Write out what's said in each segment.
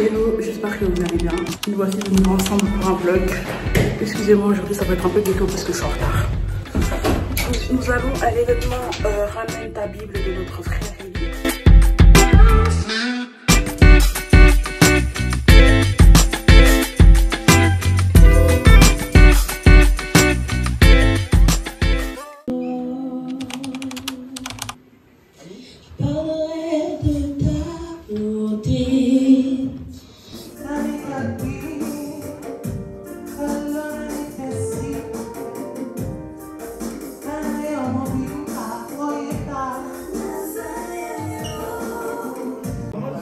Hello, j'espère que vous allez bien. Nous voici venus ensemble pour un vlog. Excusez-moi, aujourd'hui ça va être un peu ghetto parce que je suis en retard. Nous allons à l'événement Ramène ta Bible de notre frère Eli.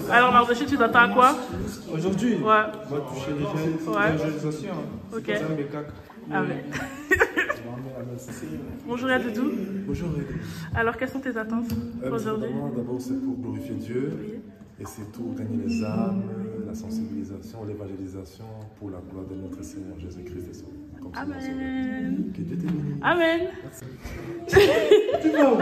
Alors Mardoché, tu t'attends à quoi? Aujourd'hui, ouais. On va toucher l'évangélisation. Ok. Amen. Bonjour à Doudou. Bonjour. Alors quelles sont tes attentes aujourd'hui? D'abord c'est pour glorifier Dieu. Oui. Et c'est tout, gagner les âmes, la sensibilisation, l'évangélisation pour la gloire de notre Seigneur Jésus-Christ. Amen. Que Dieu te bénisse. Amen. Tu vas où?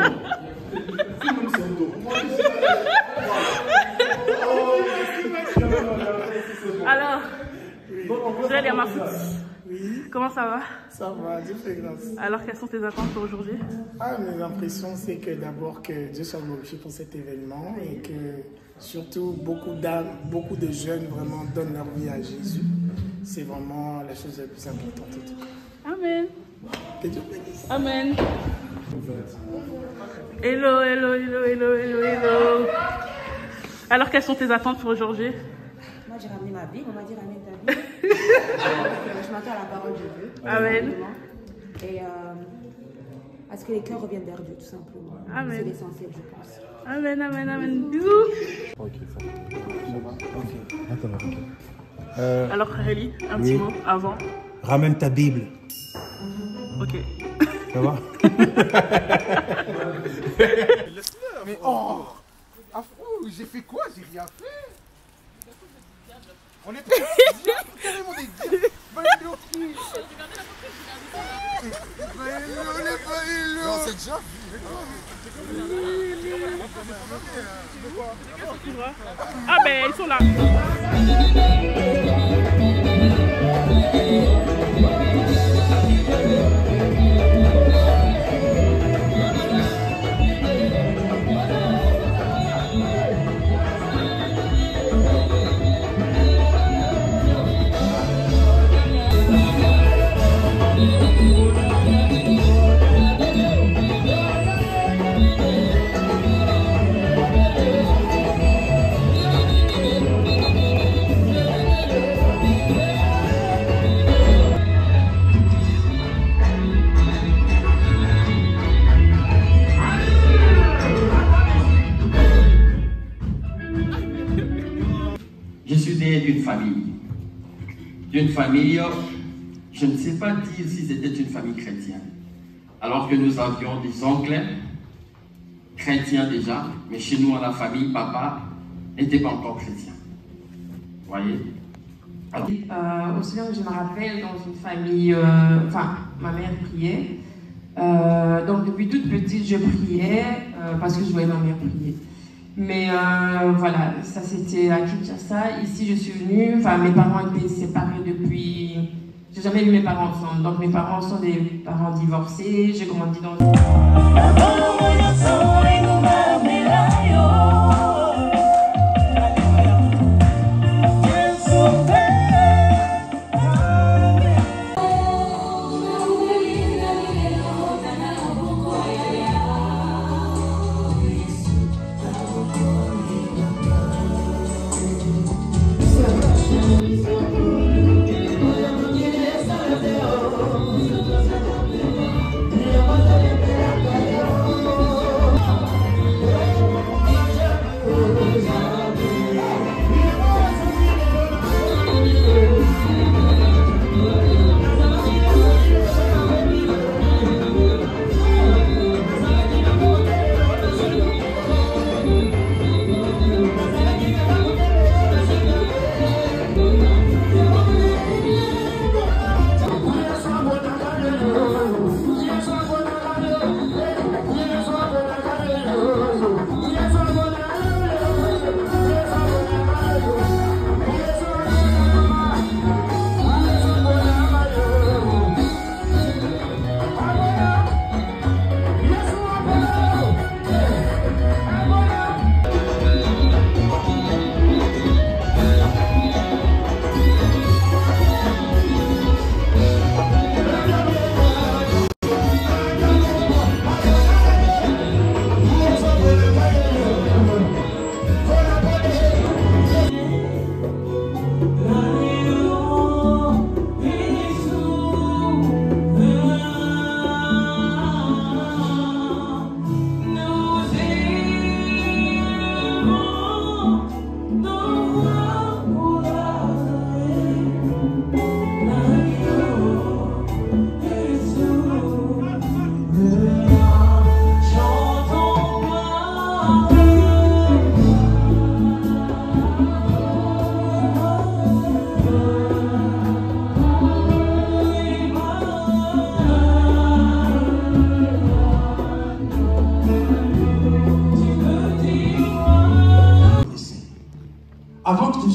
Alors, Joël, il y a ma foot. Oui. Comment ça va? Ça va, Dieu fait grâce. Alors, quelles sont tes attentes pour aujourd'hui? Mes impressions, c'est que d'abord que Dieu soit glorifié pour cet événement et que surtout beaucoup d'âmes, beaucoup de jeunes vraiment donnent leur vie à Jésus. C'est vraiment la chose la plus importante en tout cas. Amen. Que Dieu bénisse. Amen. Hello, hello, hello, hello, hello, hello. Alors, quelles sont tes attentes pour aujourd'hui? Moi, j'ai ramené ma Bible, on m'a dit ramène ta Bible. Je m'attends à la parole de Dieu. Amen. Et à ce que les cœurs reviennent vers Dieu, tout simplement. Amen. C'est l'essentiel, je pense. Amen, amen, amen. Bisous. Alors, Eli, un petit mot avant. Ramène ta Bible. Ok. Ça va? Mais oh, affreux, j'ai fait quoi? J'ai rien fait. On est carrément des dieux. Non, c'est déjà vu. Ah ben, ils sont là. Je suis né d'une famille, je ne sais pas dire si c'était une famille chrétienne, alors que nous avions des oncles chrétiens déjà, mais chez nous, dans la famille, papa n'était pas encore chrétien. Vous voyez? Alors, aussi bien que je me rappelle, dans une famille, ma mère priait. Donc depuis toute petite, je priais parce que je voyais ma mère prier. Mais voilà, ça c'était à Kinshasa. Ici, je suis venue, mes parents étaient séparés depuis... J'ai jamais vu mes parents ensemble. Donc mes parents sont des parents divorcés. J'ai grandi dans...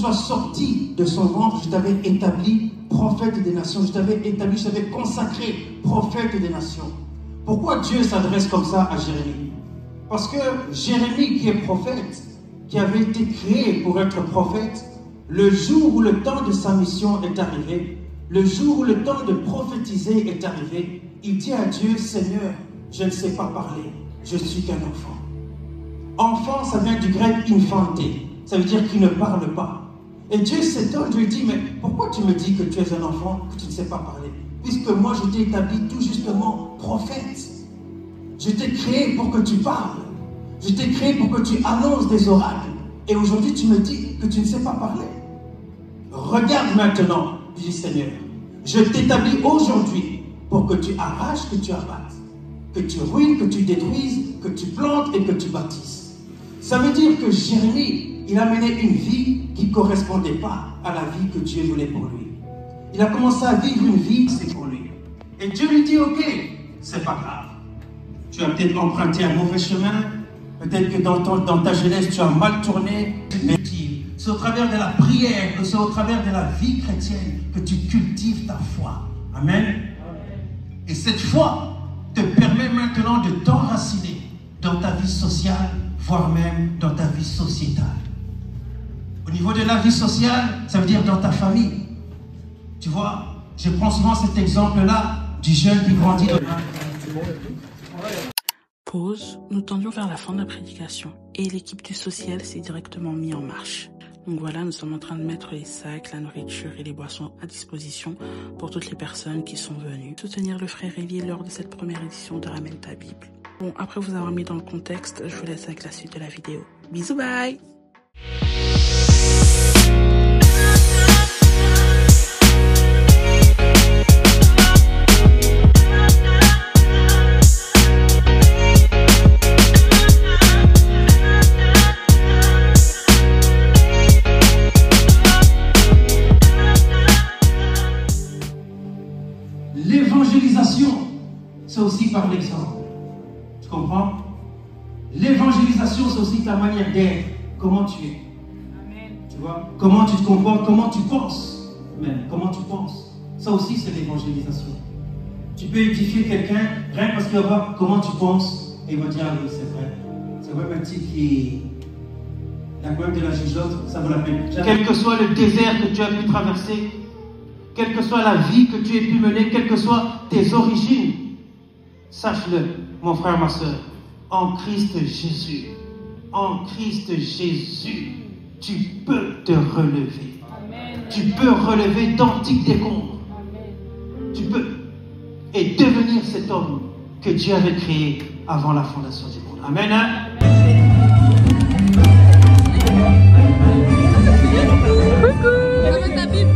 sois sorti de son ventre, je t'avais établi prophète des nations. Je t'avais établi, je t'avais consacré prophète des nations. Pourquoi Dieu s'adresse comme ça à Jérémie? Parce que Jérémie, qui est prophète, qui avait été créé pour être prophète, le jour où le temps de sa mission est arrivé, le jour où le temps de prophétiser est arrivé, il dit à Dieu, Seigneur, je ne sais pas parler, je suis qu'un enfant. Enfant, ça vient du grec infante, ça veut dire qu'il ne parle pas. Et Dieu s'étonne, je lui dis, mais pourquoi tu me dis que tu es un enfant, que tu ne sais pas parler? Puisque moi, je t'ai établi tout justement prophète. Je t'ai créé pour que tu parles. Je t'ai créé pour que tu annonces des oracles. Et aujourd'hui, tu me dis que tu ne sais pas parler. Regarde maintenant, dit Seigneur, je t'établis aujourd'hui pour que tu arraches, que tu abattes, que tu ruines, que tu détruises, que tu plantes et que tu bâtisses. Ça veut dire que Jérémie, il a mené une vie qui ne correspondait pas à la vie que Dieu voulait pour lui. Il a commencé à vivre une vie que c'est pour lui. Et Dieu lui dit, ok, c'est pas grave. Tu as peut-être emprunté un mauvais chemin, peut-être que dans ta jeunesse, tu as mal tourné, mais c'est au travers de la prière, c'est au travers de la vie chrétienne que tu cultives ta foi. Amen. Et cette foi te permet maintenant de t'enraciner dans ta vie sociale, voire même dans ta vie sociétale. Au niveau de la vie sociale, ça veut dire dans ta famille. Tu vois, je prends souvent cet exemple-là du jeune qui grandit dans Pause, nous tendions vers la fin de la prédication et l'équipe du social s'est directement mise en marche. Donc voilà, nous sommes en train de mettre les sacs, la nourriture et les boissons à disposition pour toutes les personnes qui sont venues soutenir le frère Élie lors de cette première édition de Ramène ta Bible. Bon, après vous avoir mis dans le contexte, je vous laisse avec la suite de la vidéo. Bisous, bye! L'évangélisation, c'est aussi par l'exemple. Tu comprends? L'évangélisation, c'est aussi ta manière d'être. Comment tu es. Amen. Tu vois? Comment tu te comportes, comment tu penses. Même, comment tu penses. Ça aussi, c'est l'évangélisation. Tu peux édifier quelqu'un, rien parce qu'il va voir comment tu penses, et il va dire, ah oui, c'est vrai. C'est vrai, un type qui la même de la jugeote, ça vaut la peine. Quel que soit le désert que tu as pu traverser, quelle que soit la vie que tu aies pu mener, quelles que soient tes origines, sache-le, mon frère, ma soeur, en Christ Jésus, tu peux te relever. Amen. Tu peux relever d'antiques décombres. Amen. Tu peux. Et devenir cet homme que Dieu avait créé avant la fondation du monde. Amen. Hein? Ramène ta Bible.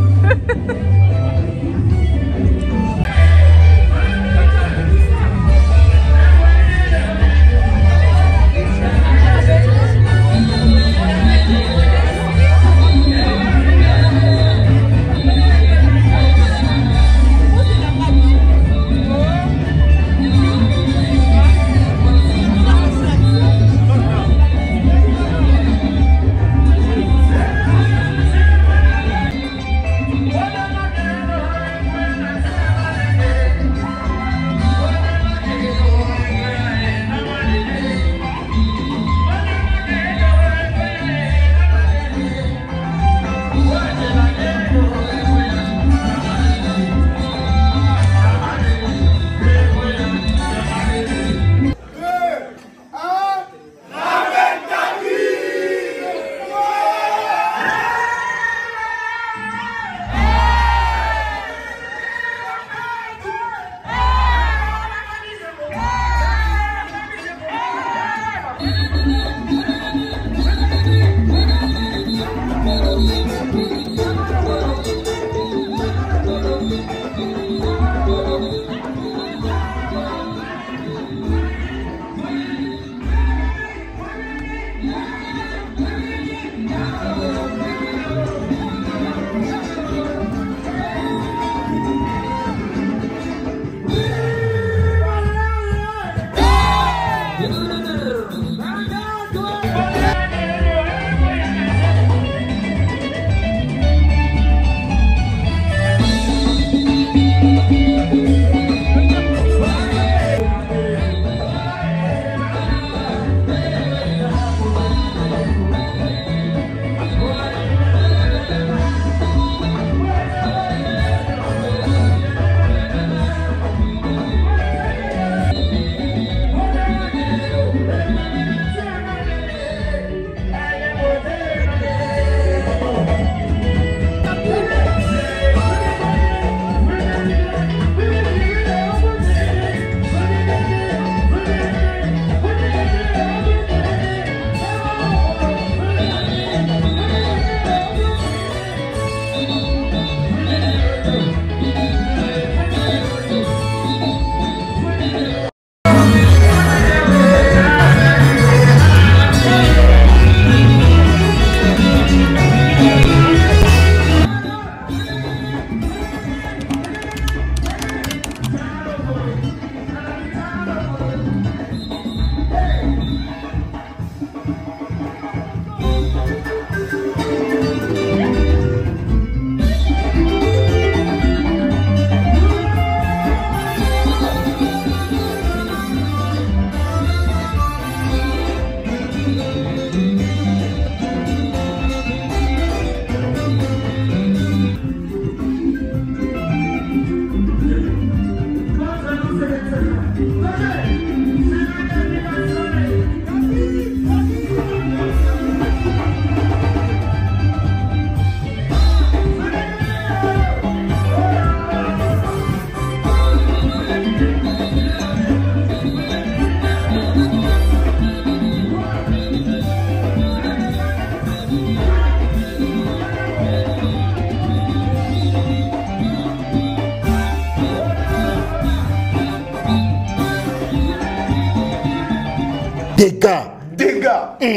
Dégâts.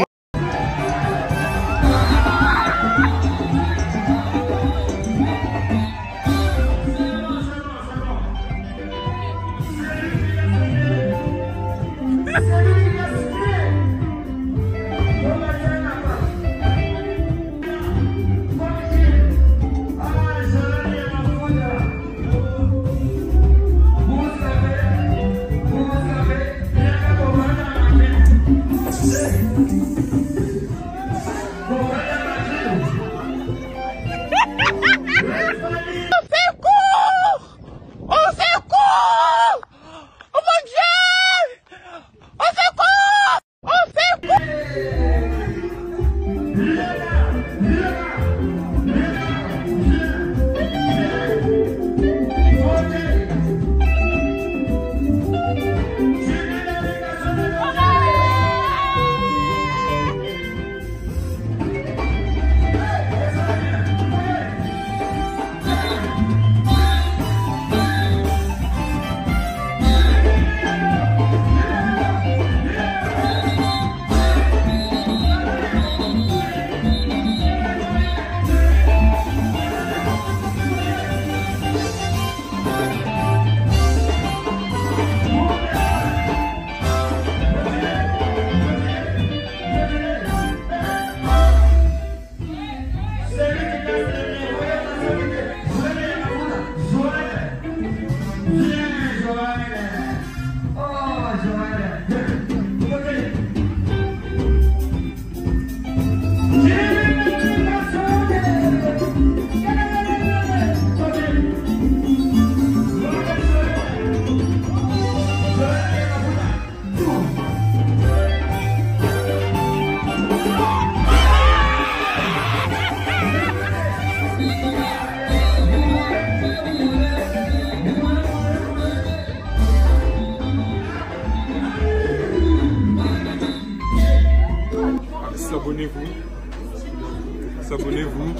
S'abonnez-vous,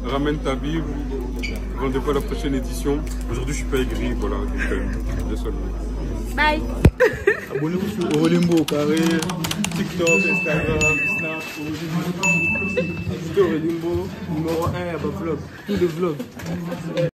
ramène ta Bible, rendez-vous à la prochaine édition. Aujourd'hui je suis pas aigri, voilà, bien seulement. Bye. Abonnez-vous sur Olimbo Carré, TikTok, Instagram, Snap, Olimbo. Ajoutez Olimbo, numéro 1, il y a vlog, tous les vlogs.